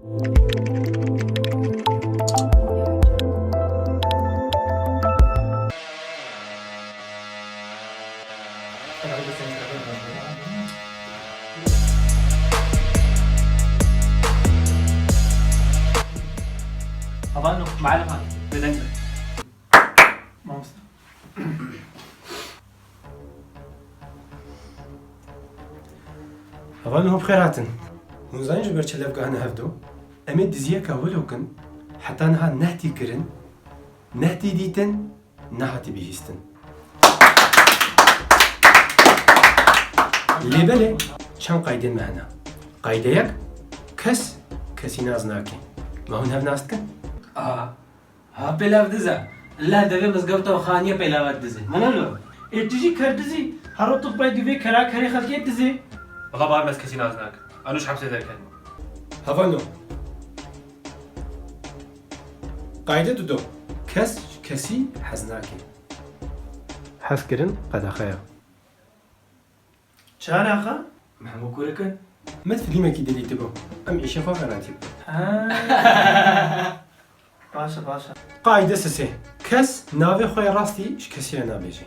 طبعا معلم هذا بدنجر مامس هەوانە بخێراتن هونزانیش بەر چەلەفگانە هەفتۆ ئەمێ دزیەکە وەلوکن حتا نەها نەهتی کردن نەهتی دیتن نەهاتی بیهیستن لێبەلێ چەند قایدێمە هەنا قایدەیەک کەس کەسی ناز ناکەین ماهون هەف ناستکن ها پێلاو دزە لا دەبێ مزگەوتەوە خانیە پێلاوات دزێ منە لۆ دژی کردزی هەڕۆ توپای دوێ کەرا کەرێ خەڵکێ دزێ والله بار بس كسي نازناك انوش حبسي ذا الكلمه هەڤەنۆ قایدە دودۆ کەس کەسی حەز ناکەین حەزکردن قەدەخەیە چاناخە هەموو کوورەکەن مت فیلمێکی دەدیتە بۆ ئەم ئیشە خۆ غەرانتی بوو باشە باشە قایدە سسێ کەس ناوێ خۆی ڕاستی کەسیە نابێژێ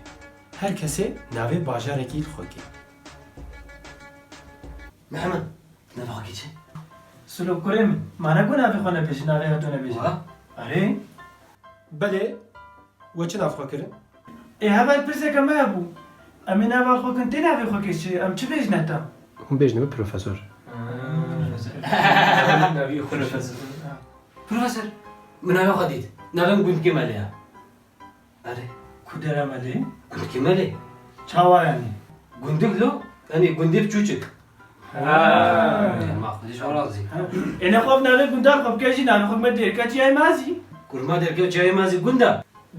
هەر کەسێ ناوێ باژارێکی خۆکی محەممەد نەفاقی چێ سلوک کوڕێ من مانەگو ناوێ خۆ نەبێژی ناوێ هەتۆ نەبێژی ئەرێ بەلێ وە چ نافخۆکردن هەبات پرسێکە مە بوو ئەمێ ناوا خۆکن تێ ناوێ خۆکێ چێ ئەم چ بێژ نەتە هەم بێژنەوە پرۆفەسۆر پرۆفەسەر من ناوێ خۆ دیت ناوێم گوندکێ مەلەیە ئەرێ کودەرە مەلێ گوندکێ مەلێ چاوایانی گوندک لۆ ئەنی گوندێ بچووچک ماخدیش ڕازی ئێنە خۆف ناوێ گوندار خۆبکەژی ناوێ خۆمە دێرکەتی ئای مازی کورما دەرکە جای مازی گوندا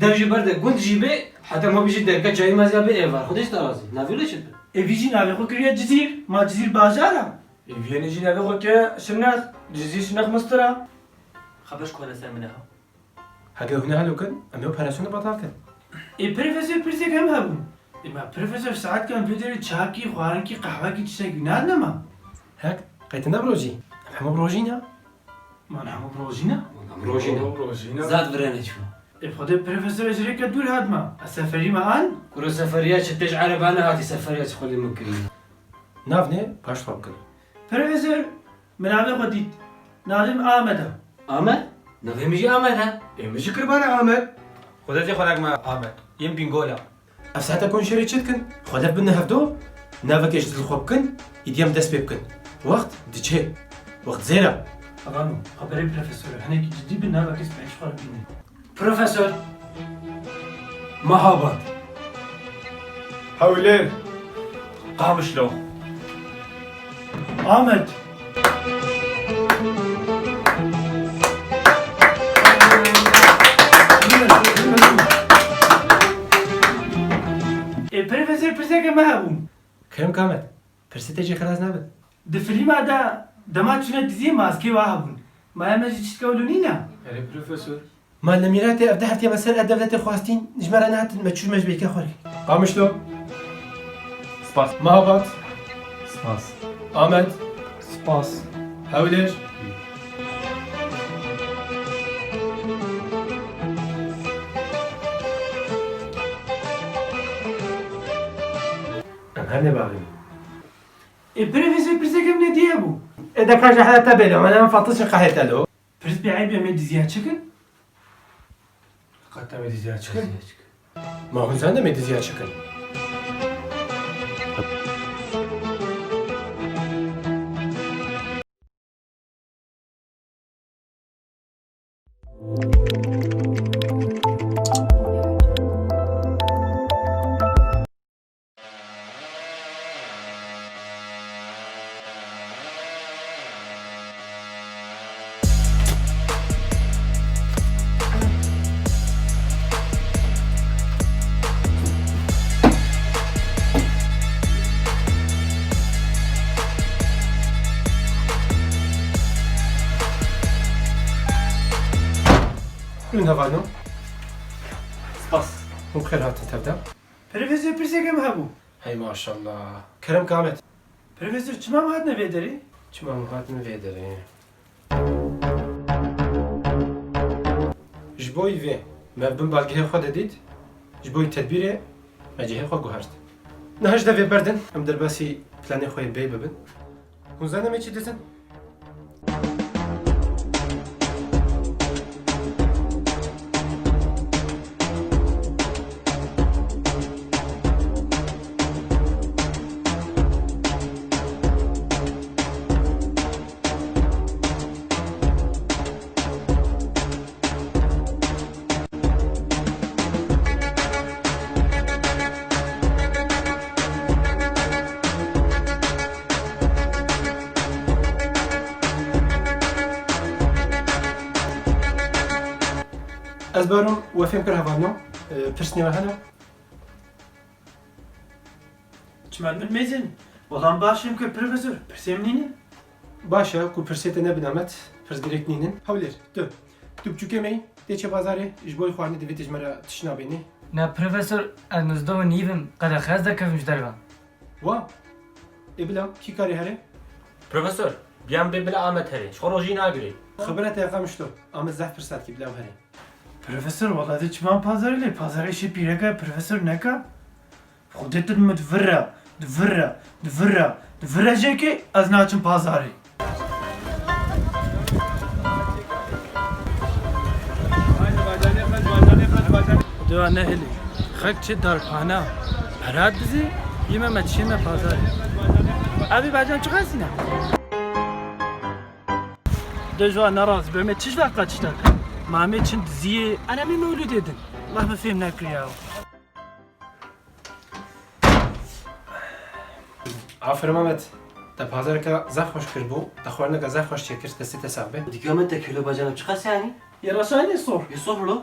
دەژی بەردە گوند ژی بێ حتا ما بژی دەرکە جای مازیا بێ ئێوار خودش تەڕازی ناوێ لەشت بێ ئێڤیژی ناوێ خۆ کردە جزیر ما جزیر باژارە وێنێژی ناوێ خۆکێ شناخ جزی شناخ مسترە خەبەش کۆ لەسەر منەوە هەگە هونە هەلوکن ئەمێ پەرەسۆنە بەتاکەن پرۆفەسۆر پرسێک هەم هەبوو ئێمە پرۆفەسۆر سەعات کەم پێدەوێت چاکی خواردنکی قەحواکی تشتێکی ناد نەما هەک قەیتەنە بڕۆژی هەموو ڕۆژینە من هەموو ڕۆژینە ڕۆژینە زاد برێنە چوە خۆدە پرۆفەسۆر ژرێکە دوور هاتمە ئەسەفەریمە ئان کورە سەفەریا چ تێژ عەرەبانە هاتی سەفەریا چ خۆلی من کردی ناونێ پاش خۆ بکەن پرۆفەسۆر من ناوێ خۆ دیت ناوێم ئامەدە ئامەد نەوێ میژی ئامەدە ئێمەژی کرمانە ئامەد خدتي خلاك ما عامل يمكن قولها ئەفساتە کۆنشێری چت کن خۆدە بنە هەفتۆ ناوەکەش دڵ خۆ بکەن ئیدیەم دەست پێ بکەن وەخت دچێ وەخت زێرە ئەوانو خەبەرەی پرۆفەسۆر هەنێکی جدی بن ناوەکەس پێش خۆ بینێ پرۆفەسۆر مەهابەت هەولێر قامش لو ئامەد پرۆفەسۆر پرسێکە مە هەبوو کەم کامەت پرسێتێکی خلاص نابێت دفلیمادا دەما چونە دزیە ماسکێ وا هەبوون مایەمەژی چتکەولونینە ئەرێ پرۆفەسۆر مان لە میراتی ئەفدە هەرتێ بەسەر ئەدەبێتە خواستین ژمارە نهاتن بە چوو مەژبێکە خۆری قامشتۆ سباس ماهابات سباس ئامەد سپاس هەولێر ئەم هەر نەباغین پرۆفەسۆر پرسێکم لێ دیە بوو ئێدە کاژە حەتا بێلەوە مەنام فاتڵشە قەهێتەلۆ پرس بێعی بێمە دزیا چکن قەتەمە دیزیا چکن ماهونزان دەمێ دزیا چکن من هەڤانۆ سباس بخێر هاتن تەفدا پرۆفەسۆر پرسێکم هەبوو هەی ماشەڵڵا کەرەم کامێت پرۆفەسۆر چمام هاتنە بێ دەرێ چمام هاتن وێ دەرێ بوی وی مبن بالگه خود دید جبوی تدبیر مجهه خود گوهرد نهش دوی بردن ام در باسی پلانی خوی بی ببن هنزانه می چی دیزن؟ از بارم وفیم کر هوانو پرسنی و هنو چمن من میزن والله باشیم که پروفسور پرسیم نینه باشه کو پرسیت نبنامت پرس گرک نینن هولیر تو بچوکه می دیچه بازاره جبوی خوانی دویتش مرا تشنا بینی نه پروفسور از نزدو نیوم قدر خز دکفش دروا وا ابلا کی کاری هره Profesör, بیام ببلا آمد هری. شخوروجی نگیری. خبرت یقام شلو اما زف پرسات کی بلام هره پروفسور والله دی چمان پازاری پازارشی پیرکه پروفسور نکا خودت مدفره دفره جه که از ناچم پازاری دو نهلی خک چه دارپانا پراد بزی یمه مچینه پازاری ابی باجان چه خاصینا دجوا نراز بهم تشش وقت قاتشتك ما ميتشن زي انا مي مولود ادن والله ما فهمنا كرياو عفر مامت تا پازار که زف خوش کربو تا خوارنه که زف خوش چکرد کسی تسابه دیگه آمد کیلو باجانم چه خاصی یعنی؟ يا رشاني صور یه صفر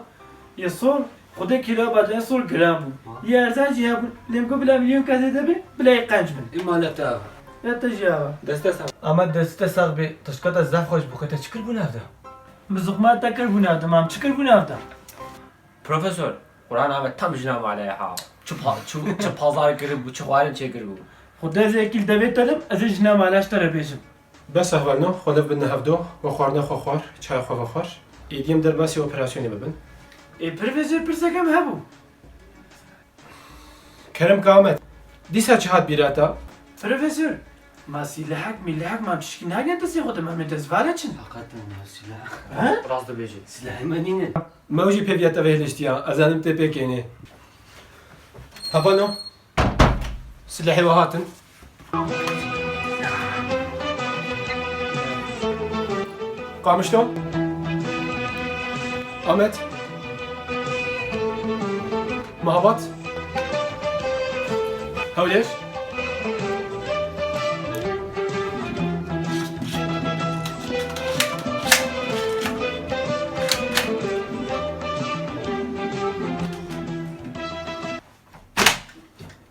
يصور خذ كيلو بعدين صور جرام يا ارزان جياب لمكو بلا مليون كذا دبي بلا يقنج من ایمالتا. لا تجاوب اما دسته ساق بی تشکات زف خوش بخوته چکر بو نفده مزقمات تكر بنادم مام تشكر بنادم Profesör, Kur'an Ahmet tam jinav aleyha. Çu pazar girib bu, çu xwarin çe girib bu. خذ زي كيل دبي تلم ازجنا مالاش ترى بيجم بس احوالنا خلف بدنا هفدو و خوارنا خو خوار چای خو خوار ایدیم در باسی اپراسیونی ببن اي بروفيسور برسكم هبو کرم قامت دیسا چهات بیراتا بروفيسور ما سلاحك ما تشكي ناقي انت سي خدم من تزفالتشن Hakikaten silah. ها Rast da beji. Silahı medine. موجی پیویتا وهلشتیا ازانم ته پکینه هفالنا سلاحی وهاتن قامشتو آمد محبت هولش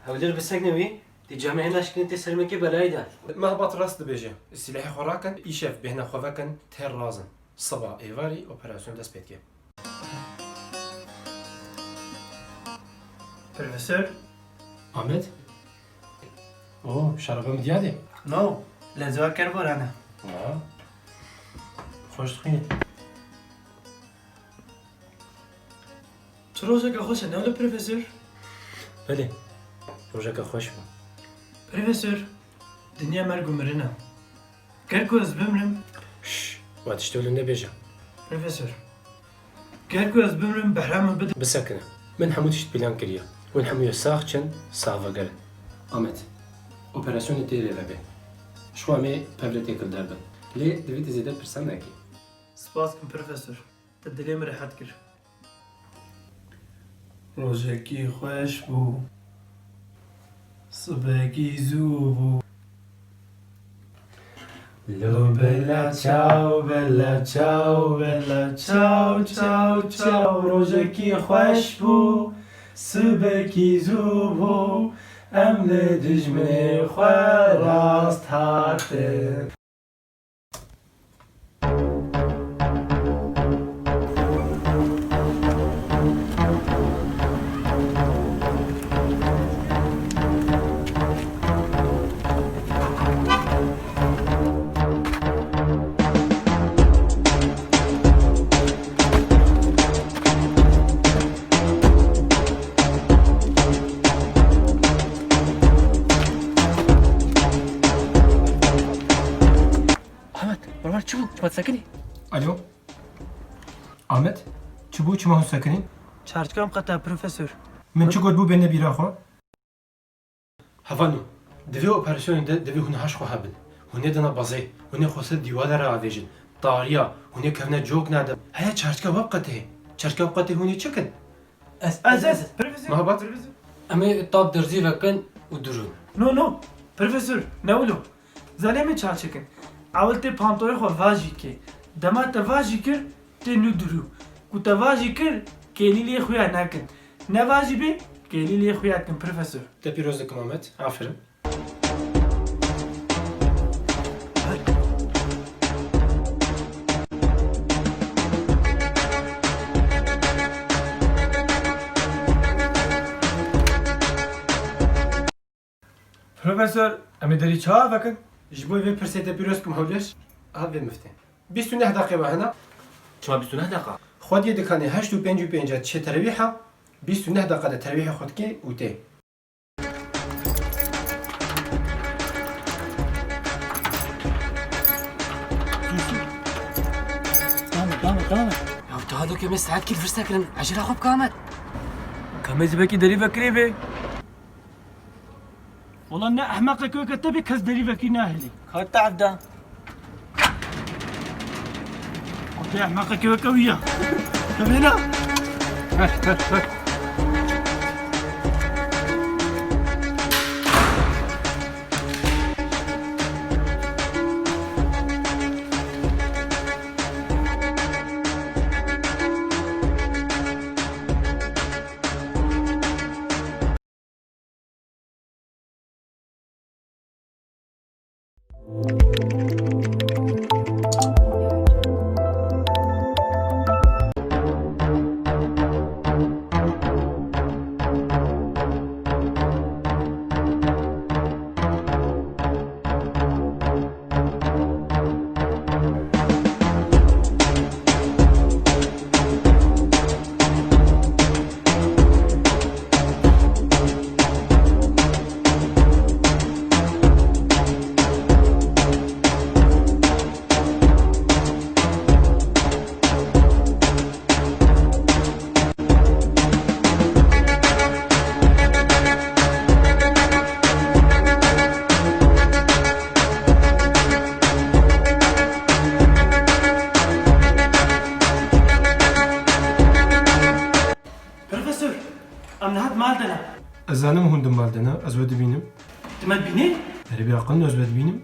Havlir bisek nevi? Di camiye aşkını tesirmeki belayı da. محبت راست بيجي السلاح خوراكن يشاف بهنا خوفاكن تير رازن صبا ايفاري اوبراسيون داس بيتكي بروفيسور احمد اوه شربه مديادي نو لازم كربور انا خوش تخيني تروجك خوش انا ولا بروفيسور بلي روجك خوش بو بروفيسور دنيا مرقو مرنا كركوز بمرم شش واتشتول النبيجا بروفيسور كركوز بمرم بحرام بدل بسكنه من حمودش بلان كريا وين حمو ساخشن صافا قال احمد اوبراسيون تيري لبي شو عمي بابلتي كل دربن ليه دفيت زيادة برساناكي سباسكم بروفيسور تدلي مريحات كر روجكي خوش بو صباكي زوبو لو بلا تشاو بلا تشاو بلا تشاو تشاو تشاو روجكي خوش بو صباكي زوبو امل دجمني خواه راست هاتن بو چما سکنی Alo. Ahmet. Çubuğu çima hus sekenin. چارچکام قطع پروفسور Min çu god bu bende bira xo. Havanu. Devi operasyonunda devi hun haş xo habin. Hune dana bazay. Hune xosel diwalara avejin. Tariya. Hune kevne jok nade. Haya çarçka vab qate. Çarçka vab qate hune çekin. از پروفسور Mahabat. اما طاب درزی وکن و درون نو نو پروفسور نولو زنه می چال چکن اول تی پانتوی خو واجی که دما تا واجی کر تی نو درو کو تا واجی کر کلی لی خویا نکن نه واجی بی کلی لی خویا کن پروفسور Te piroz dikim Ahmet. Aferin. پروفسور امی داری چا وکن Ji bo vê pirsê te pîroz kim hewleş? Av vê miftê. 29 deqê ve hene. چما 29 دقیقه Xwediyê dikanê 8:55 çê terwîha 29 deqe de terwîha xwe dike û tê. یا تو هادو که من ساعت کیل فرسته کرن عجله خوب کامت کمی زبکی داری وکری بی والله نه احمق کوی کتبی کس داری وکی ناهلی خاطر عبدا قلت يا احمق كوي كويه كمينا بروفيسور ام نهاد مالدنا Ez zanim hundim maldena, ez ve dibînim. تمد بيني Erê bir aqil ez ve dibînim.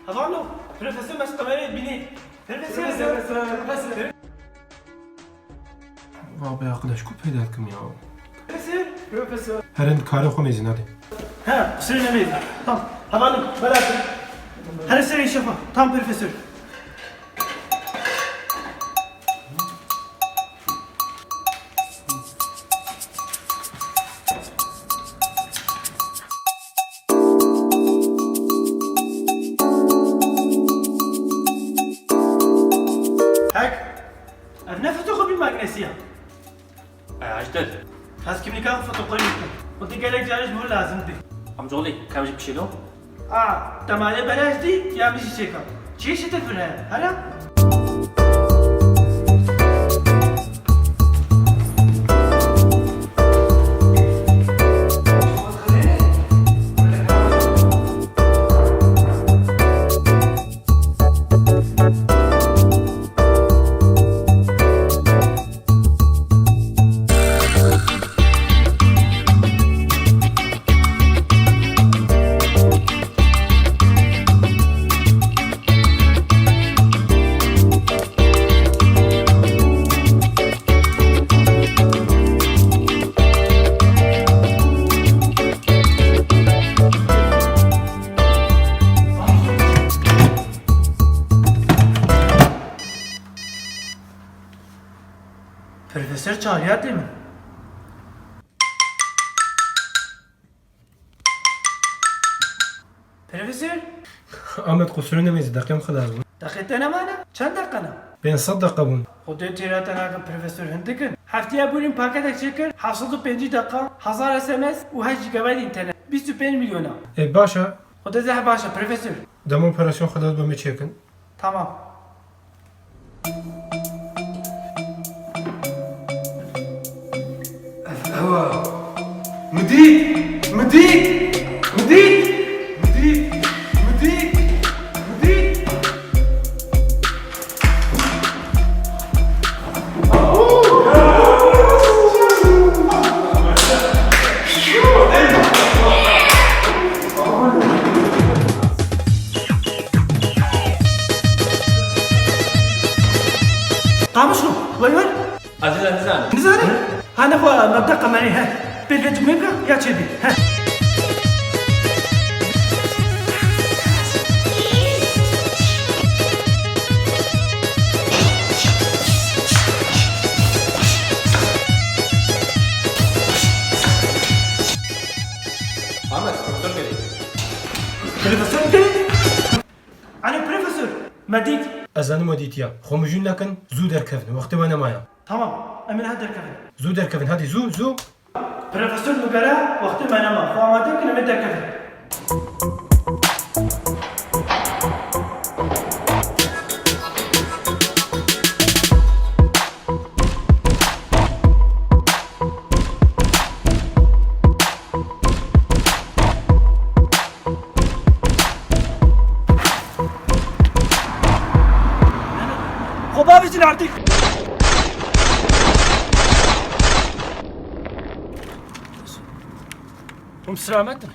هضعلو بروفيسور مش قمري بيني بروفيسور Va be aqil ku peyda dikim ya. بروفيسور Herin karê xwe mêzin hadi. ها قصرنا ميزة طب هضعلو بلاتي هل سري شوفه طب بروفيسور هاك نفته خو بالمغنيسيوم عجدد هاز كيميكال فوتوقيميك ودي قالك جارج مو لازم دي امجولي كم جيب شيلو تمالي بلاش دي يا مشي شيكا شي تفرها هلا Profesör çağırıyor değil mi? Profesör, Ahmet kusurun demeyzi dakikam kadar bu. dakikten ama ne? Çend dakikana? Ben 100 dakika bun. Xudoy tîratan hakim profesör hindikin. Haftaya bugün paketek çeker, hafsızlık 5 dakika, 1000 SMS و 8 GB internet. 25 milyona. Başa خدا زه باشه پروفesör. دم اپراسyon خلاص بمی چکن. Tamam. مديد مديد مديد مديد مديد مديد قام شنو؟ وين وين؟ Aziz Azizan. نزاني. أنا هو مبدأ قمري ها. بالبيت ميمكا يا تشدي ها. Ahmet, profesör geldi. بروفيسور كده؟ أنا بروفيسور مديد. ازانو مديتيا خمجون لكن زو دركفن وقت وانا مايا تمام أمين هذا الكلام. زو دركفن هادي زو زو بروفيسور نقرا وقت ما نام فما كنا مدة كذا. خب بابجين artık. سلامتن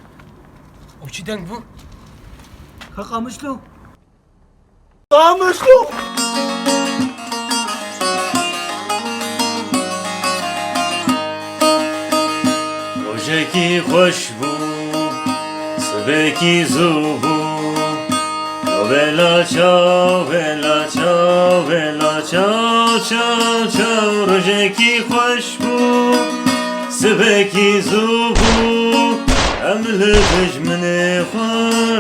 او چی دنگ بو؟ قامشلو. قامشلو. ڕۆژێکی خۆش بوو سبێکی زوو بوو وێلا چاو وێلا چاو وێلا چاو چاو چاو ڕۆژێکی خۆش بوو سبێکی زوو بوو ئەم لە دژمنێ خوا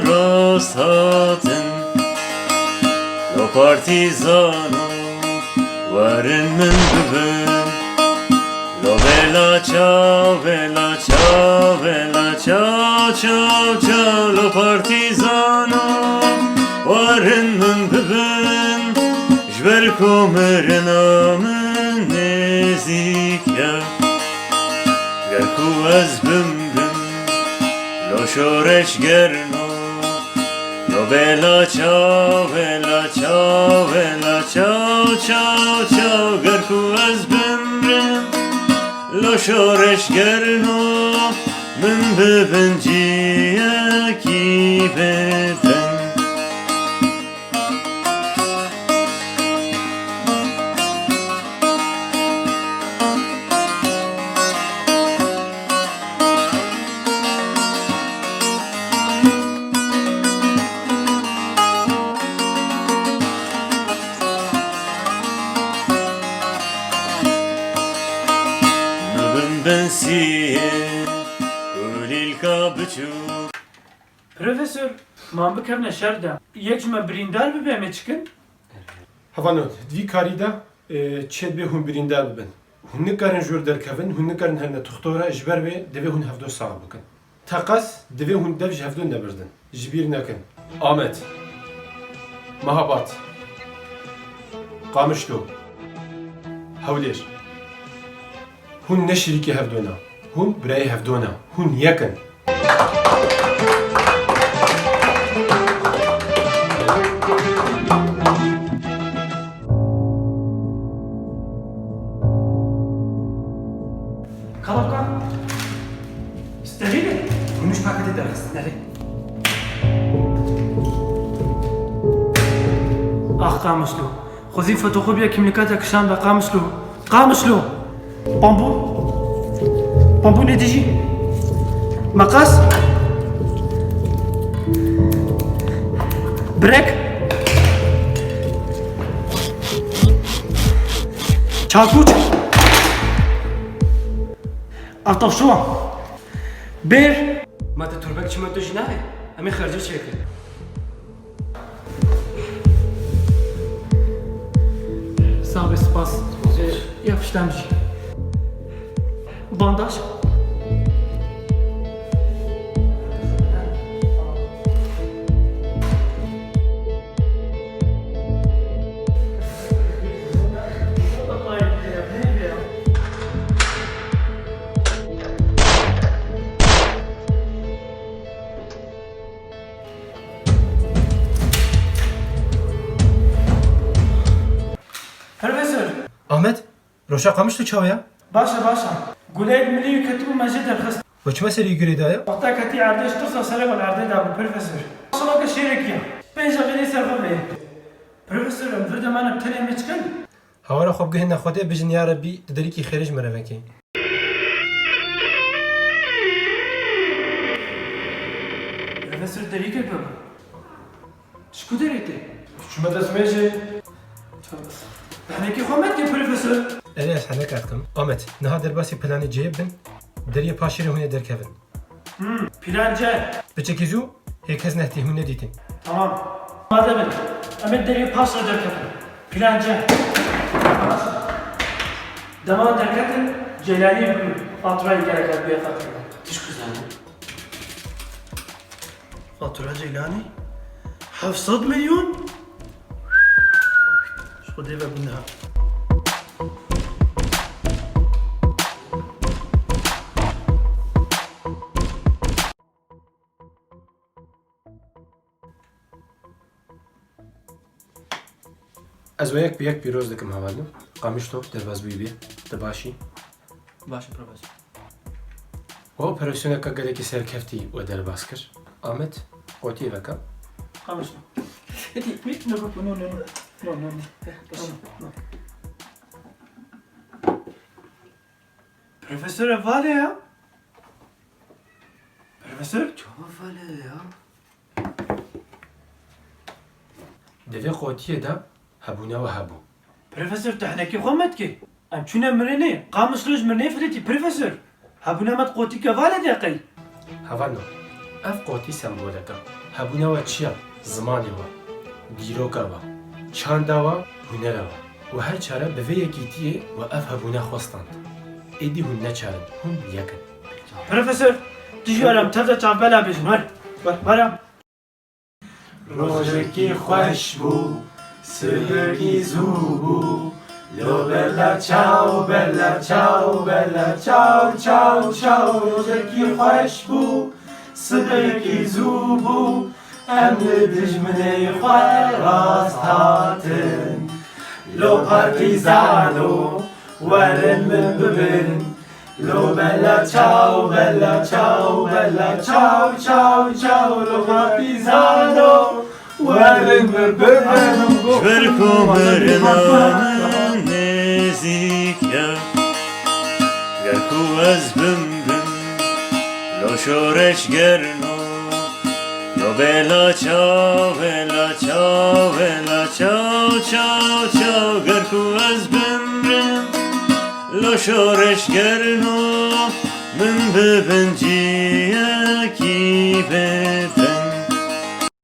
ڕاست هاتن لە پارتیزان و وەرن من ببن Vela ciao, vela ciao, vela ciao, ciao, ciao, lo partizano, waren min bibin, jber komerina min nezikya, ger ku ez bimbim, lo shoresh gerno, lo vela ciao, vela ciao, vela ciao, ciao, ciao, ger ku ez bimbim, لو شورش گرنو من ببن جیکی بدن bensiye Ulilka buçuk Profesör, man bikevne şerda. Yek jme brindar bibe me çıkın. هفانو دوی کاری دا چید به هون بریندار ببن هون نکارن جور درکفن هون نکارن هرنه تختورا اجبر به دوی هون هفدو ساق بکن تقص دوی هون دوش هفدو نبردن جبیر نکن آمد مهابات قامشتو هولیر هون نشریکی هفدونا هون برای هفدونا هون یکن Kalapka. Sterili. Gümüş paketi de nerede? Ah قامشلو. خذي فوتوكوبيا كيميكاتك شان قامشلو. قامشلو. بامبو. بامبو نتيجي. مقص. بريك. çarpıç. Artavşuva. Bir. ما تتربك شو ما تجي ناي أمي خرجت شكل Sağ ve spas. Yapıştırıcı. Bandaj. Ahmet, roşa kamış tu çavaya. باشا قولي ملي يكتبوا مجد الخصم Ve çime seri güre daya? وقتا كتي عردش ترسل سلام العردي دابو بروفيسور شنو كشيرك يا بين جابيني سرفا بيه بروفيسور فردا ما نبتلي مشكل Havara خوب گهن نخوده بجن یا ربی ددری کی خیرج مروکی. بروفيسور دريك بابا شكو دريتي شو ما تسمعش؟ احنا كي خمت يا بروفيسور Eles hane katım. Ahmet, neha derbasi planı ceyb bin. Deriye paşiri hune derkevin. بلان جاي Beçekizu, herkes nehti hune ditin. تمام ماذا بك امد دري باشا دركتن بلان جاي دمان دركتن جيلاني فاتورة يقرأ بيها فاتورة تشكو زاني فاتورة جيلاني 500 مليون شو ديبا قلناها از ویک بیک پیروز دکم حوالو. قامیش تو درباز بی دباشی. باشه پروفسور و اپراسیون که گله کی سرکفتی و درباز کر. Ahmet, قوتی وکا. خمس no Profesör vale ya. Profesör? دوی قوتیه دا هبونه و هبو. Profesör تحنكي خمت كي. ام شنو مرني قامش لوج مرني فريتي بروفيسور. هبونا ما تقوتي كفالة دقي. هوانو، اف قوتی سمبولکا. هبونه و چیا؟ زمانی و دیروکا و چاندا و هنر و هر چاره به وی یکیتیه و اف هبونه خواستند. ایدی هنر چارن هم یکن. Profesör تجارم تازه چاپ بلا بجن ور برا. روزکی خوش بو سبکی زوبو لو بلا چاو بلا چاو بلا چاو چاو چاو روزکی خوش بو سبکی زوبو ام دجمنی خواه راست هاتن لو پارتیزانو ورن من ببرن لو بلا چاو بلا چاو بلا چاو چاو چاو لو پارتیزانو ورن من ببرن شبركو مرنان نزيكيا قركو أزبم بم لو شورش قرنو لو بلا چاو بلا چاو بلا چاو چاو چاو قركو أزبم بم لو شورش قرنو من ببنجيا كي بن